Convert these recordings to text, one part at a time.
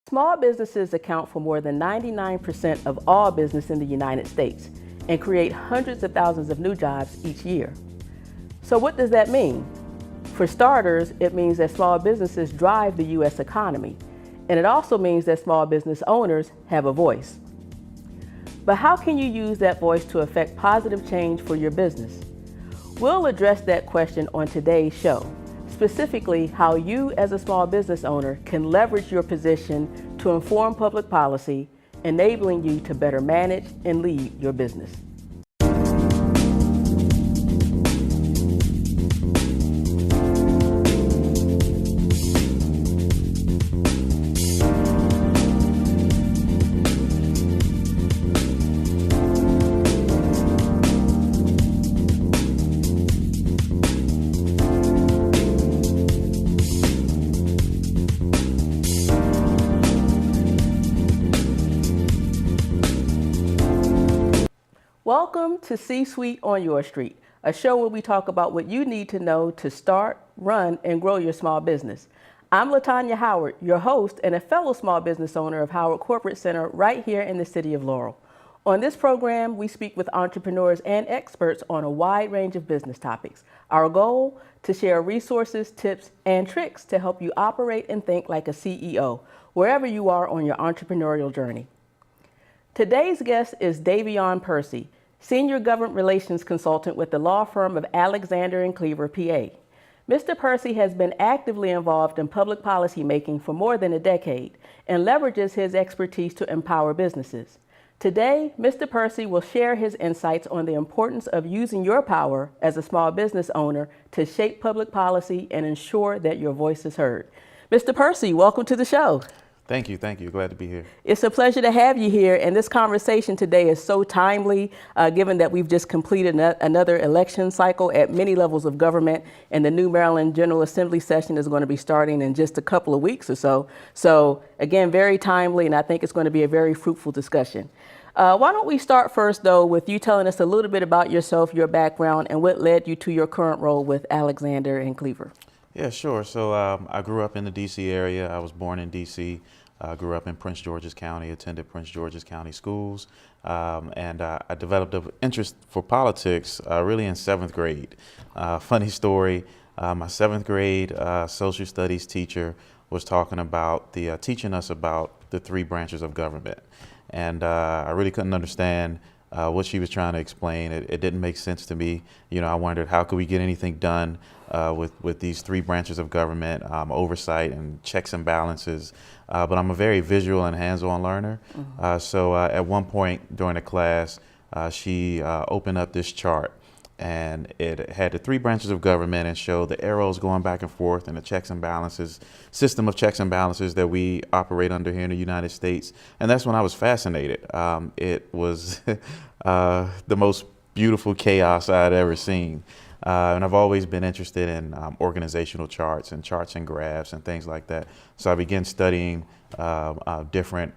Small businesses account for more than 99% of all business in the United States and create hundreds of thousands of new jobs each year. So what does that mean? For starters, it means that small businesses drive the U.S. economy, and it also means that small business owners have a voice. But how can you use that voice to affect positive change for your business? We'll address that question on today's show. Specifically, how you as a small business owner can leverage your position to inform public policy, enabling you to better manage and lead your business. Welcome to C-Suite on Your Street, a show where we talk about what you need to know to start, run, and grow your small business. I'm LaTaunya Howard, your host and a fellow small business owner of Howard Corporate Center right here in the city of Laurel. On this program, we speak with entrepreneurs and experts on a wide range of business topics. Our goal, to share resources, tips, and tricks to help you operate and think like a CEO, wherever you are on your entrepreneurial journey. Today's guest is Davion Percy, Senior Government Relations Consultant with the law firm of Alexander & Cleaver, PA. Mr. Percy has been actively involved in public policy making for more than a decade and leverages his expertise to empower businesses. Today, Mr. Percy will share his insights on the importance of using your power as a small business owner to shape public policy and ensure that your voice is heard. Mr. Percy, welcome to the show. Thank you. Glad to be here. It's a pleasure to have you here, and this conversation today is so timely, given that we've just completed another election cycle at many levels of government, and the new Maryland General Assembly session is going to be starting in just a couple of weeks or so. So again, very timely, and I think it's going to be a very fruitful discussion. Why don't we start first, though, with you telling us a little bit about yourself, your background, and what led you to your current role with Alexander & Cleaver? Yeah, sure. So I grew up in the D.C. area. I was born in D.C. Grew up in Prince George's County, attended Prince George's County schools, and I developed an interest for politics really in 7th grade. Funny story, my 7th grade social studies teacher was talking about teaching us about the 3 branches of government. And I really couldn't understand what she was trying to explain. It didn't make sense to me. You know, I wondered, how could we get anything done with these 3 branches of government, oversight and checks and balances. But I'm a very visual and hands-on learner. Mm-hmm. So at one point during the class, she opened up this chart, and it had the 3 branches of government and showed the arrows going back and forth and the checks and balances, system of checks and balances that we operate under here in the United States. And that's when I was fascinated. It was the most beautiful chaos I had ever seen. And I've always been interested in organizational charts and graphs and things like that. So I began studying different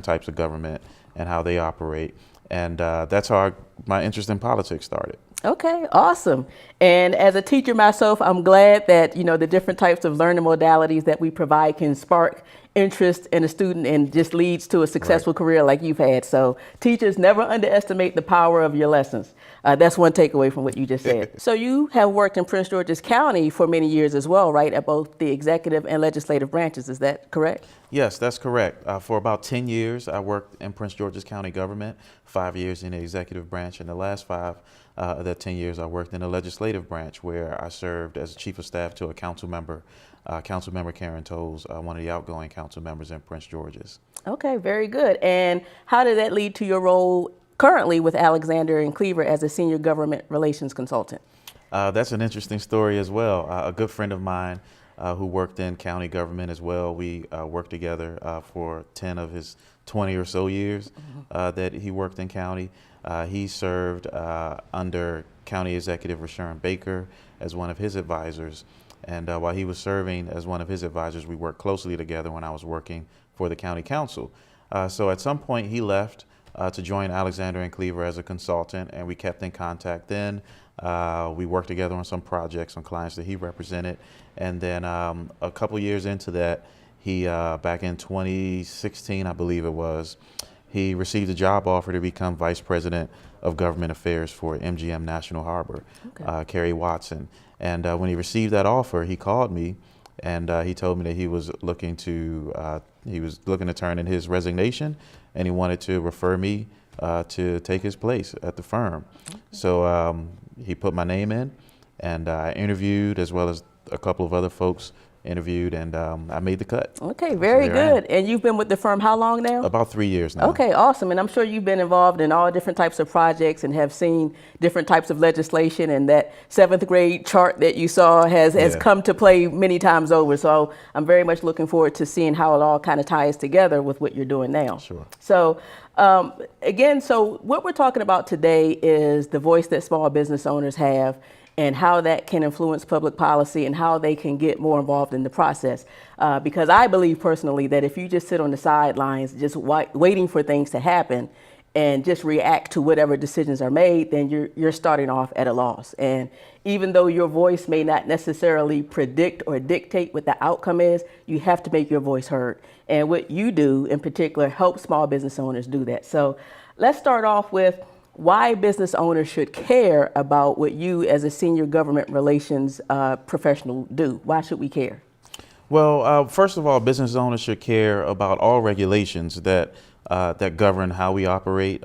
types of government and how they operate. And that's how my interest in politics started. Okay, awesome. And as a teacher myself, I'm glad that, you know, the different types of learning modalities that we provide can spark interest in a student and just leads to a successful career like you've had. So teachers, never underestimate the power of your lessons. That's one takeaway from what you just said. So you have worked in Prince George's County for many years as well, right? At both the executive and legislative branches, is that correct? Yes, that's correct. For about 10 years, I worked in Prince George's County government, 5 years in the executive branch, and the last 5 of that 10 years I worked in the legislative branch, where I served as chief of staff to a council member, Councilmember Karen Tolles, one of the outgoing council members in Prince George's. Okay, very good. And how did that lead to your role currently with Alexander & Cleaver as a senior government relations consultant? That's an interesting story as well. A good friend of mine who worked in county government as well, we worked together for 10 of his 20 or so years that he worked in county. He served under County Executive Rashawn Baker as one of his advisors. And while he was serving as one of his advisors, we worked closely together when I was working for the county council. So at some point he left to join Alexander & Cleaver as a consultant, and we kept in contact then. We worked together on some projects on clients that he represented. And then a couple years into that, He, back in 2016, I believe it was, he received a job offer to become Vice President of Government Affairs for MGM National Harbor, Kerry Watson. And when he received that offer, he called me and he told me that he was looking to turn in his resignation, and he wanted to refer me to take his place at the firm. So he put my name in, and I interviewed, as well as a couple of other folks interviewed, and I made the cut. Okay, very So there I am. good. And you've been with the firm how long now? About 3 years now. Okay, awesome. And I'm sure you've been involved in all different types of projects and have seen different types of legislation, and that 7th grade chart that you saw has come to play many times over. So I'm very much looking forward to seeing how it all kind of ties together with what you're doing now. Sure. So again, so what we're talking about today is the voice that small business owners have, and how that can influence public policy and how they can get more involved in the process. Because I believe personally that if you just sit on the sidelines just waiting for things to happen and just react to whatever decisions are made, then you're starting off at a loss. And even though your voice may not necessarily predict or dictate what the outcome is, you have to make your voice heard. And what you do in particular helps small business owners do that. So let's start off with why business owners should care about what you as a senior government relations professional do. Why should we care? Well, first of all, business owners should care about all regulations that govern how we operate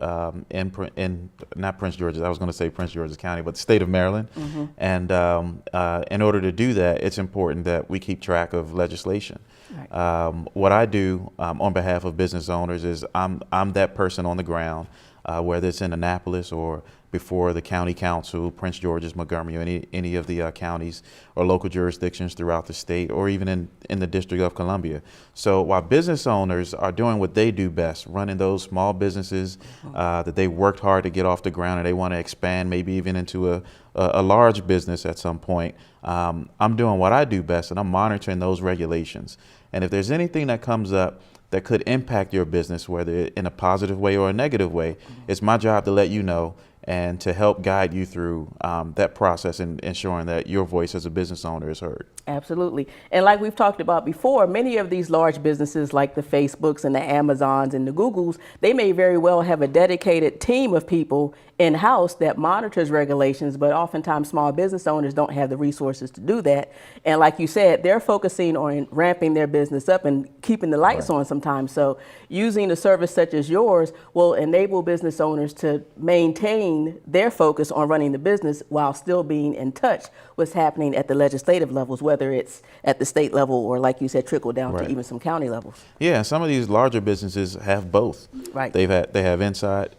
in not Prince George's, I was going to say Prince George's County, but the state of Maryland. And in order to do that, it's important that we keep track of legislation. Right. What I do on behalf of business owners is I'm that person on the ground, whether it's in Annapolis or before the county council, Prince George's, Montgomery, or any of the counties or local jurisdictions throughout the state, or even in the District of Columbia. So while business owners are doing what they do best, running those small businesses that they worked hard to get off the ground, and they want to expand maybe even into a large business at some point, I'm doing what I do best, and I'm monitoring those regulations. And if there's anything that comes up that could impact your business, whether in a positive way or a negative way, it's my job to let you know and to help guide you through that process and ensuring that your voice as a business owner is heard. Absolutely. And like we've talked about before, many of these large businesses like the Facebooks and the Amazons and the Googles, they may very well have a dedicated team of people in-house that monitors regulations, but oftentimes small business owners don't have the resources to do that. And like you said, they're focusing on ramping their business up and keeping the lights on sometimes. So using a service such as yours will enable business owners to maintain their focus on running the business while still being in touch with what's happening at the legislative levels, whether it's at the state level or, like you said, trickle down to even some county levels. Yeah, some of these larger businesses have both. Right. They have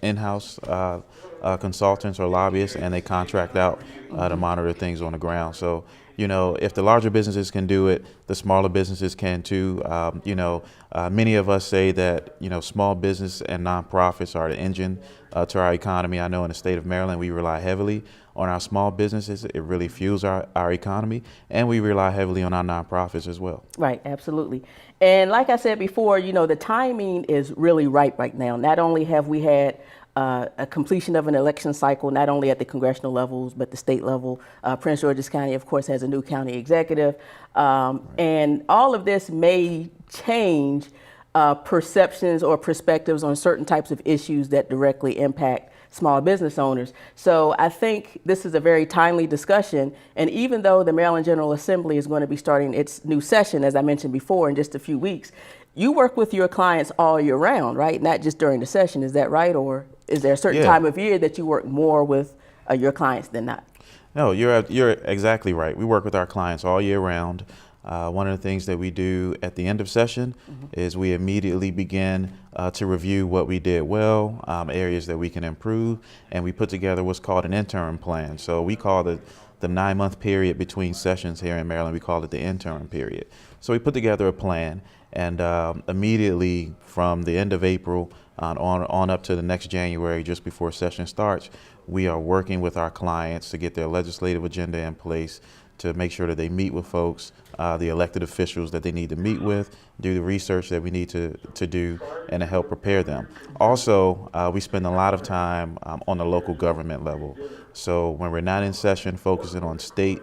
in-house consultants or lobbyists, and they contract out to monitor things on the ground. So, you know, if the larger businesses can do it, the smaller businesses can too. Many of us say that, you know, small business and nonprofits are the engine to our economy. I know in the state of Maryland, we rely heavily on our small businesses. It really fuels our economy, and we rely heavily on our nonprofits as well. Right, absolutely. And like I said before, you know, the timing is really ripe right now. Not only have we had a completion of an election cycle, not only at the congressional levels, but the state level. Prince George's County, of course, has a new county executive. And all of this may change perceptions or perspectives on certain types of issues that directly impact small business owners. So I think this is a very timely discussion. And even though the Maryland General Assembly is going to be starting its new session, as I mentioned before, in just a few weeks, you work with your clients all year round, right? Not just during the session. Is that right? Or is there a certain time of year that you work more with your clients than not? No, you're exactly right. We work with our clients all year round. One of the things that we do at the end of session is we immediately begin to review what we did well, areas that we can improve, and we put together what's called an interim plan. So we call the 9-month period between sessions here in Maryland, we call it the interim period. So we put together a plan, and immediately from the end of April on up to the next January, just before session starts, we are working with our clients to get their legislative agenda in place, to make sure that they meet with folks, the elected officials that they need to meet with, do the research that we need to do, and to help prepare them. Also, we spend a lot of time on the local government level. So when we're not in session, focusing on state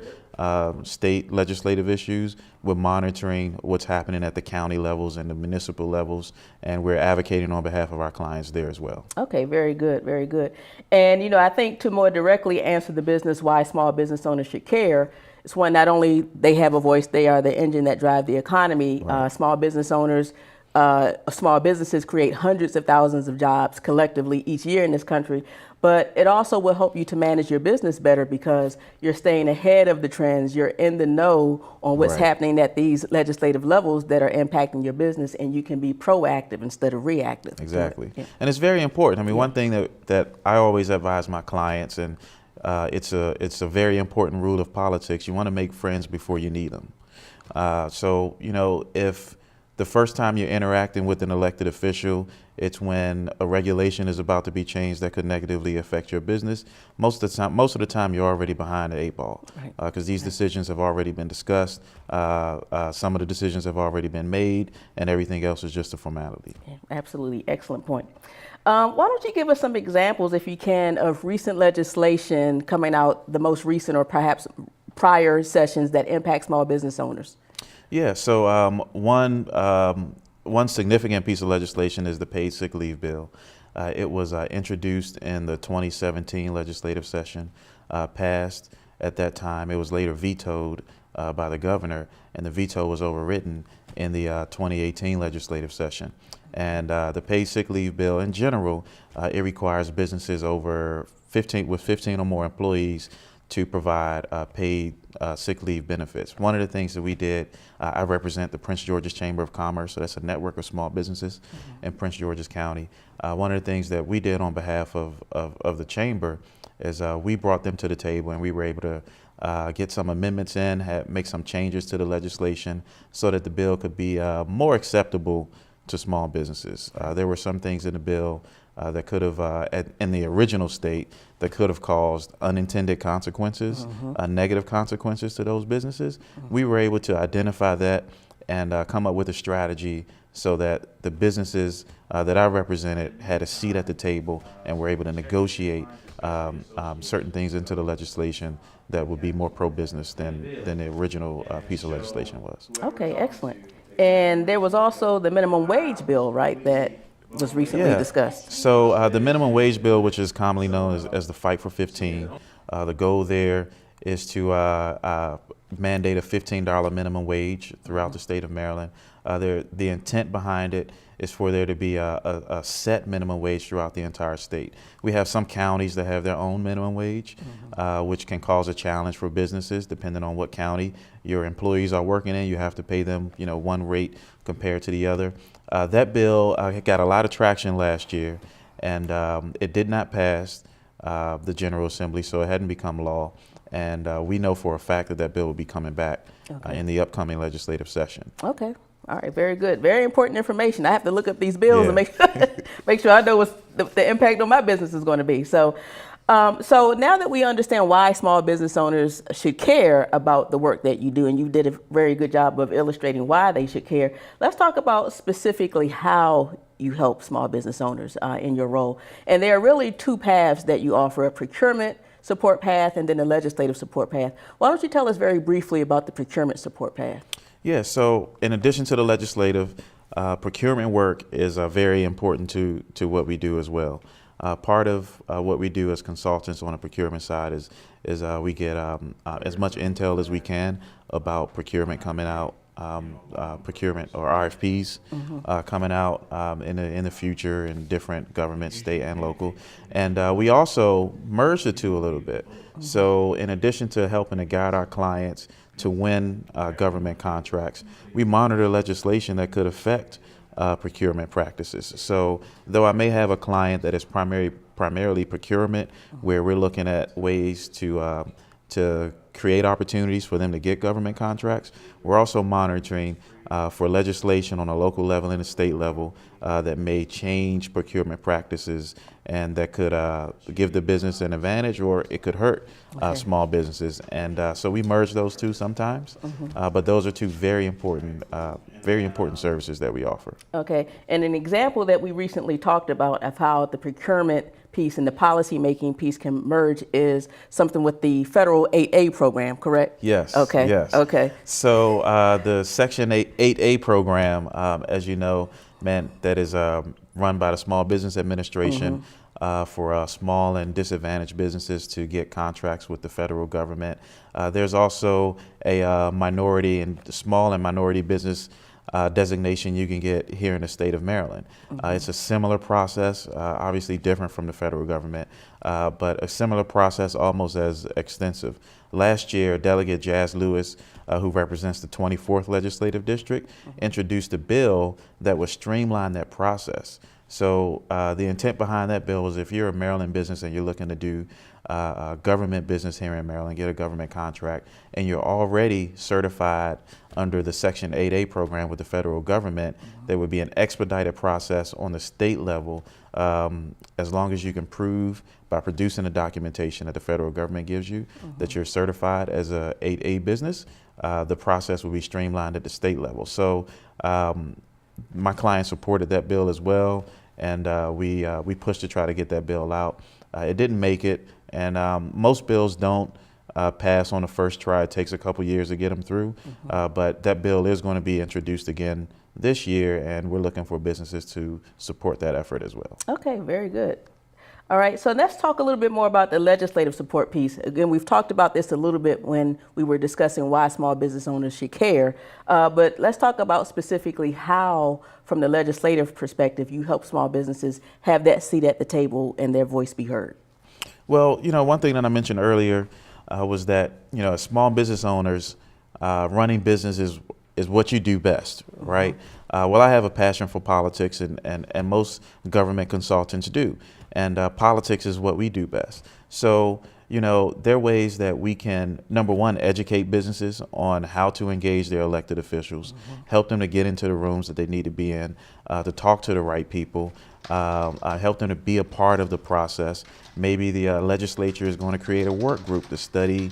state legislative issues. We're monitoring what's happening at the county levels and the municipal levels, and we're advocating on behalf of our clients there as well. Okay, very good, very good. And you know, I think to more directly answer the business why small business owners should care, it's one, not only they have a voice, they are the engine that drive the economy. Right. Small business owners, small businesses create hundreds of thousands of jobs collectively each year in this country. But it also will help you to manage your business better because you're staying ahead of the trends. You're in the know on what's Right. happening at these legislative levels that are impacting your business, and you can be proactive instead of reactive. Exactly. Yeah. And it's very important. I mean, one thing that I always advise my clients, and it's a very important rule of politics, you want to make friends before you need them. So, you know, if the first time you're interacting with an elected official, it's when a regulation is about to be changed that could negatively affect your business. Most of the time you're already behind the 8 ball, because these decisions have already been discussed. Some of the decisions have already been made, and everything else is just a formality. Yeah, absolutely. Excellent point. Why don't you give us some examples, if you can, of recent legislation coming out, the most recent or perhaps prior sessions that impact small business owners? Yeah, so one significant piece of legislation is the paid sick leave bill. It was introduced in the 2017 legislative session, passed at that time. It was later vetoed by the governor, and the veto was overridden in the 2018 legislative session. And the paid sick leave bill in general, it requires businesses over 15 or more employees to provide paid sick leave benefits. One of the things that we did, I represent the Prince George's Chamber of Commerce, so that's a network of small businesses in Prince George's County. One of the things that we did on behalf of the chamber is we brought them to the table, and we were able to get some amendments in, make some changes to the legislation so that the bill could be more acceptable to small businesses. There were some things in the bill that could have, in the original state, that could have caused unintended consequences, negative consequences to those businesses. We were able to identify that and come up with a strategy so that the businesses that I represented had a seat at the table and were able to negotiate certain things into the legislation that would be more pro-business than the original piece of legislation was. Okay, excellent. And there was also the minimum wage bill, right, that was recently discussed. So the minimum wage bill, which is commonly known as the Fight for 15, the goal there is to mandate a $15 minimum wage throughout the state of Maryland. The intent behind it is for there to be a set minimum wage throughout the entire state. We have some counties that have their own minimum wage, which can cause a challenge for businesses depending on what county your employees are working in. You have to pay them, you know, one rate compared to the other. That bill got a lot of traction last year, and it did not pass the General Assembly, so it hadn't become law. And we know for a fact that bill will be coming back in the upcoming legislative session. Okay. All right. Very good. Very important information. I have to look up these bills and make sure I know what the impact on my business is going to be. So now that we understand why small business owners should care about the work that you do, and you did a very good job of illustrating why they should care, let's talk about specifically how you help small business owners in your role. And there are really two paths that you offer: a procurement support path and then a legislative support path. Why don't you tell us very briefly about the procurement support path? Yeah, so in addition to the legislative, procurement work is very important to what we do as well. Part of what we do as consultants on the procurement side is we get as much intel as we can about procurement coming out, procurement or RFPs coming out in the future in different governments, state and local. And we also merge the two a little bit. So in addition to helping to guide our clients to win government contracts, we monitor legislation that could affect procurement practices. So though I may have a client that is primarily procurement, where we're looking at ways to create opportunities for them to get government contracts, we're also monitoring for legislation on a local level and a state level that may change procurement practices and that could give the business an advantage, or it could hurt small businesses. And so we merge those two sometimes, but those are two very important services that we offer. Okay, and an example that we recently talked about of how the procurement piece and the policy making piece can merge is something with the federal 8A program, correct? Yes. Okay. Yes. Okay. So the Section 8A program, as you know, that is run by the Small Business Administration for small and disadvantaged businesses to get contracts with the federal government. There's also a small and minority business designation you can get here in the state of Maryland. It's a similar process, obviously different from the federal government, but a similar process, almost as extensive. Last year, Delegate Jazz Lewis, who represents the 24th Legislative District, introduced a bill that would streamline that process. So the intent behind that bill is if you're a Maryland business and you're looking to do government business here in Maryland, get a government contract, and you're already certified under the Section 8A program with the federal government, there would be an expedited process on the state level as long as you can prove by producing the documentation that the federal government gives you that you're certified as a 8A business. The process will be streamlined at the state level. So my client supported that bill as well, and we pushed to try to get that bill out. It didn't make it, and most bills don't pass on the first try. It takes a couple years to get them through, but that bill is going to be introduced again this year, and we're looking for businesses to support that effort as well. Okay, very good. All right, so let's talk a little bit more about the legislative support piece. Again, we've talked about this a little bit when we were discussing why small business owners should care, but let's talk about specifically how, from the legislative perspective, you help small businesses have that seat at the table and their voice be heard. Well, one thing that I mentioned earlier was that, as small business owners, running business is what you do best, right? Well, I have a passion for politics, and most government consultants do. And politics is what we do best. So, there are ways that we can, number one, educate businesses on how to engage their elected officials, help them to get into the rooms that they need to be in, to talk to the right people, help them to be a part of the process. Maybe the legislature is going to create a work group to study,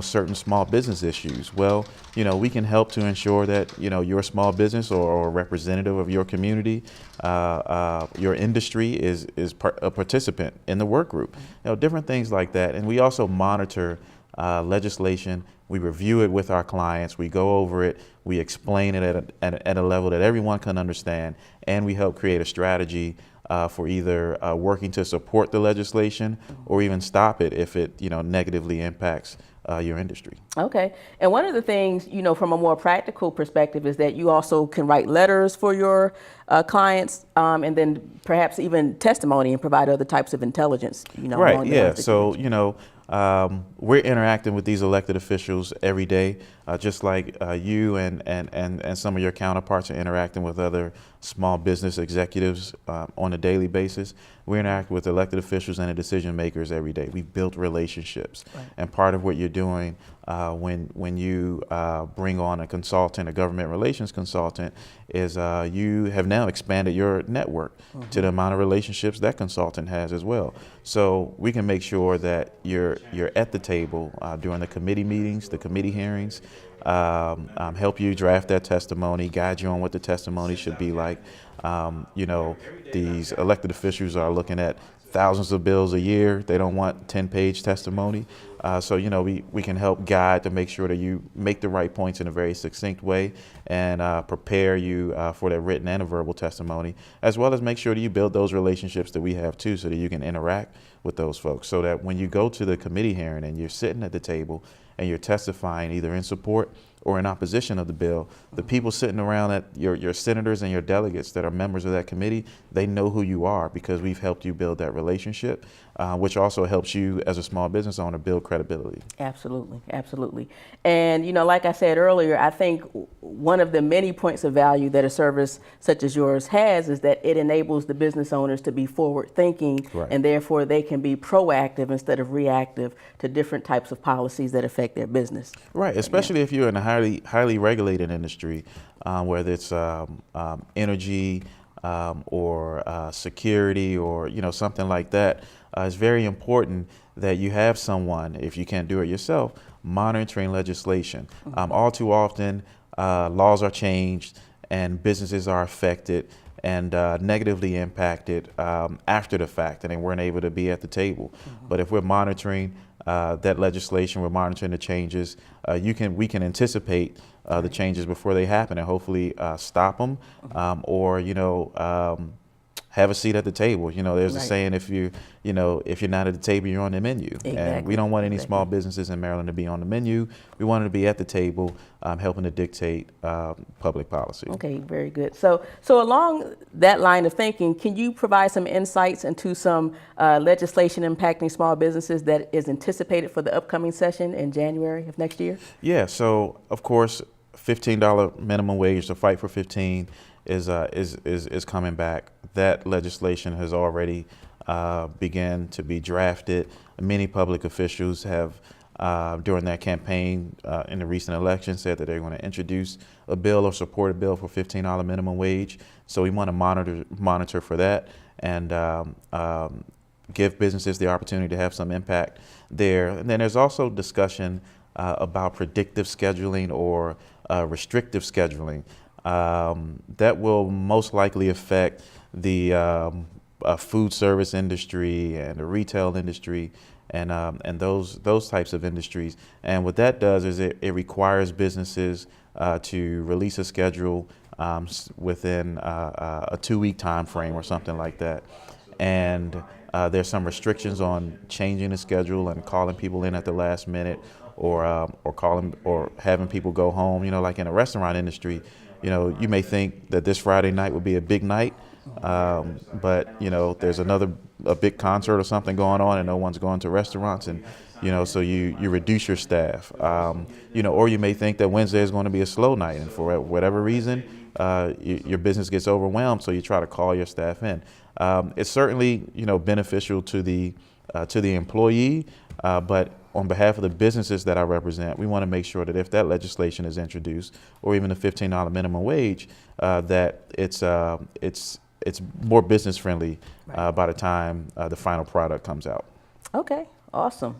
certain small business issues. Well, we can help to ensure that, your small business or a representative of your community, your industry is a participant in the work group. Different things like that. And we also monitor legislation. We review it with our clients. We go over it. We explain it at a level that everyone can understand. And we help create a strategy for either working to support the legislation or even stop it if it negatively impacts your industry. Okay. And one of the things, from a more practical perspective is that you also can write letters for your clients and then perhaps even testimony and provide other types of intelligence, Right. Yeah. So, we're interacting with these elected officials every day, just like you and some of your counterparts are interacting with other small business executives on a daily basis. We interact with elected officials and the decision makers every day. We've built relationships. Right. And part of what you're doing when you bring on a consultant, a government relations consultant, is you have now expanded your network to the amount of relationships that consultant has as well. So we can make sure that you're at the table during the committee meetings, the committee hearings, help you draft that testimony, guide you on what the testimony should be like. These elected officials are looking at thousands of bills a year. They don't want 10-page testimony. So we can help guide to make sure that you make the right points in a very succinct way and prepare you for that written and a verbal testimony, as well as make sure that you build those relationships that we have too, so that you can interact with those folks, so that when you go to the committee hearing and you're sitting at the table and you're testifying either in support or in opposition of the bill, the people sitting around at your senators and your delegates that are members of that committee, they know who you are because we've helped you build that relationship, which also helps you as a small business owner build credibility. Absolutely, absolutely. And, like I said earlier, I think one of the many points of value that a service such as yours has is that it enables the business owners to be forward thinking, Right. and therefore they can be proactive instead of reactive to different types of policies that affect their business. Right, especially if you're in a highly regulated industry, whether it's energy or security or something like that. It's very important that you have someone, if you can't do it yourself, monitoring legislation. All too often, laws are changed and businesses are affected and negatively impacted after the fact, and they weren't able to be at the table. But if we're monitoring that legislation, we're monitoring the changes, we can anticipate the changes before they happen and hopefully stop them or have a seat at the table. There's a saying, if you're not at the table, you're on the menu. Exactly. And we don't want any small businesses in Maryland to be on the menu. We want them to be at the table, helping to dictate public policy. Okay, very good. So along that line of thinking, can you provide some insights into some legislation impacting small businesses that is anticipated for the upcoming session in January of next year? Yeah. So of course, $15 minimum wage, the fight for 15 is coming back. That legislation has already began to be drafted. Many public officials have, during that campaign in the recent election, said that they're going to introduce a bill or support a bill for $15 minimum wage. So we want to monitor for that and give businesses the opportunity to have some impact there. And then there's also discussion about predictive scheduling or restrictive scheduling. That will most likely affect the food service industry and the retail industry and those types of industries. And what that does is it requires businesses to release a schedule within a 2-week time frame or something like that. And there's some restrictions on changing the schedule and calling people in at the last minute or calling or having people go home. Like in the restaurant industry, you may think that this Friday night would be a big night, but there's a big concert or something going on and no one's going to restaurants, and so you reduce your staff. Or you may think that Wednesday is going to be a slow night, and for whatever reason, your business gets overwhelmed, so you try to call your staff in. It's certainly beneficial to the employee, but on behalf of the businesses that I represent, we want to make sure that if that legislation is introduced, or even the $15 minimum wage, that it's more business friendly by the time the final product comes out. Okay, awesome.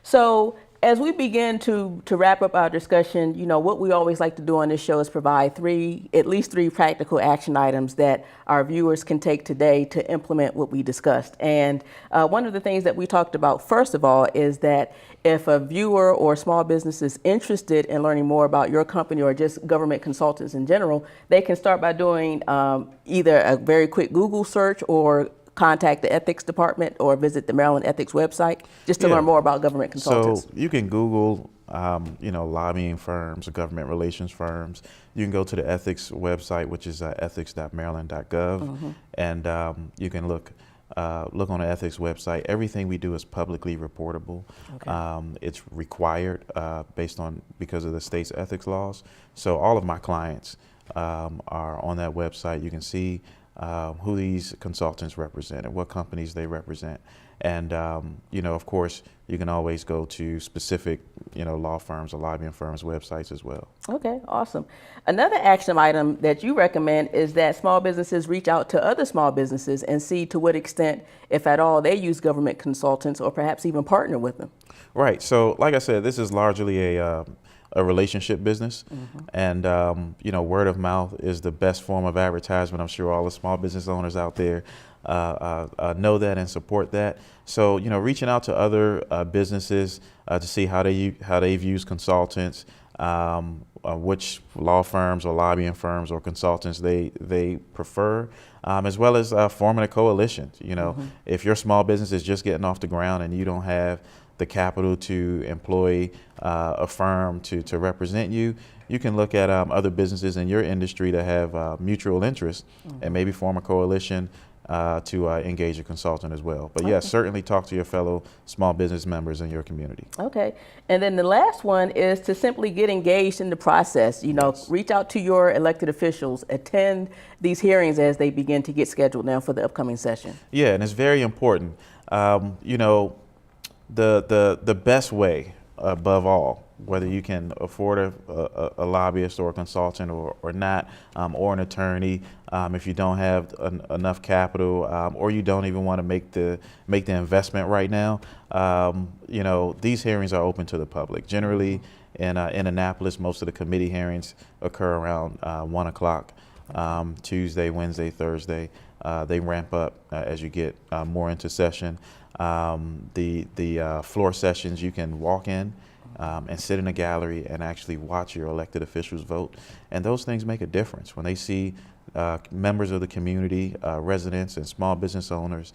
So as we begin to wrap up our discussion, what we always like to do on this show is provide at least three practical action items that our viewers can take today to implement what we discussed. And one of the things that we talked about, first of all, is that if a viewer or small business is interested in learning more about your company or just government consultants in general, they can start by doing either a very quick Google search or contact the ethics department or visit the Maryland Ethics website just to learn more about government consultants. So you can Google, lobbying firms or government relations firms. You can go to the ethics website, which is ethics.maryland.gov, and you can look on the ethics website. Everything we do is publicly reportable. Okay. It's required because of the state's ethics laws. So all of my clients are on that website. You can see who these consultants represent and what companies they represent. And, of course, you can always go to specific, law firms or lobbying firms' websites as well. Okay, awesome. Another action item that you recommend is that small businesses reach out to other small businesses and see to what extent, if at all, they use government consultants or perhaps even partner with them. Right. So, like I said, this is largely a relationship business, and word of mouth is the best form of advertisement. I'm sure all the small business owners out there know that and support that. So reaching out to other businesses to see how they've used consultants, which law firms or lobbying firms or consultants they prefer, as well as forming a coalition. If your small business is just getting off the ground and you don't have the capital to employ a firm to represent you, you can look at other businesses in your industry that have mutual interests and maybe form a coalition to engage a consultant as well. But yes, certainly talk to your fellow small business members in your community. Okay. And then the last one is to simply get engaged in the process. You know, reach out to your elected officials, attend these hearings as they begin to get scheduled now for the upcoming session. Yeah, and it's very important. You know, the best way, above all, whether you can afford a lobbyist or a consultant or not, or an attorney, if you don't have enough capital, or you don't even want to make the investment right now, you know, these hearings are open to the public. Generally, in Annapolis, most of the committee hearings occur around 1 o'clock, Tuesday, Wednesday, Thursday. They ramp up as you get more into session. The floor sessions, you can walk in and sit in a gallery and actually watch your elected officials vote. And those things make a difference. When they see members of the community, residents and small business owners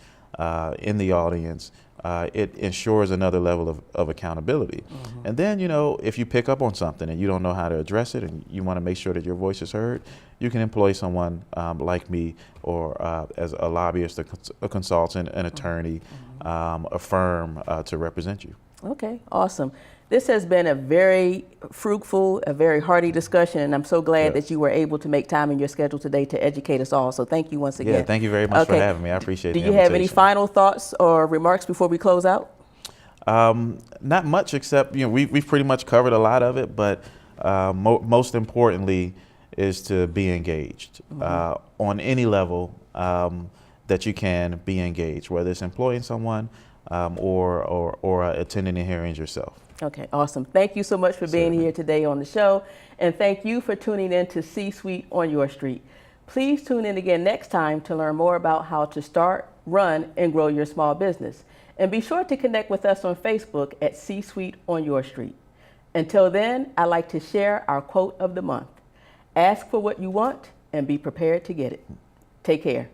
in the audience, it ensures another level of accountability. And then, you know, if you pick up on something and you don't know how to address it and you want to make sure that your voice is heard, you can employ someone like me, or as a lobbyist, a consultant, an attorney, a firm to represent you. Okay, awesome. This has been a very fruitful, a very hearty discussion, and I'm so glad that you were able to make time in your schedule today to educate us all. So thank you once again. Yeah, thank you very much for having me. I appreciate it. Do you have any final thoughts or remarks before we close out? Not much, except, you know, we've pretty much covered a lot of it, but most importantly is to be engaged on any level that you can be engaged, whether it's employing someone or attending the hearings yourself. Okay, awesome. Thank you so much for being here today on the show. And thank you for tuning in to C-Suite on Your Street. Please tune in again next time to learn more about how to start, run, and grow your small business. And be sure to connect with us on Facebook at C-Suite on Your Street. Until then, I'd like to share our quote of the month. Ask for what you want and be prepared to get it. Take care.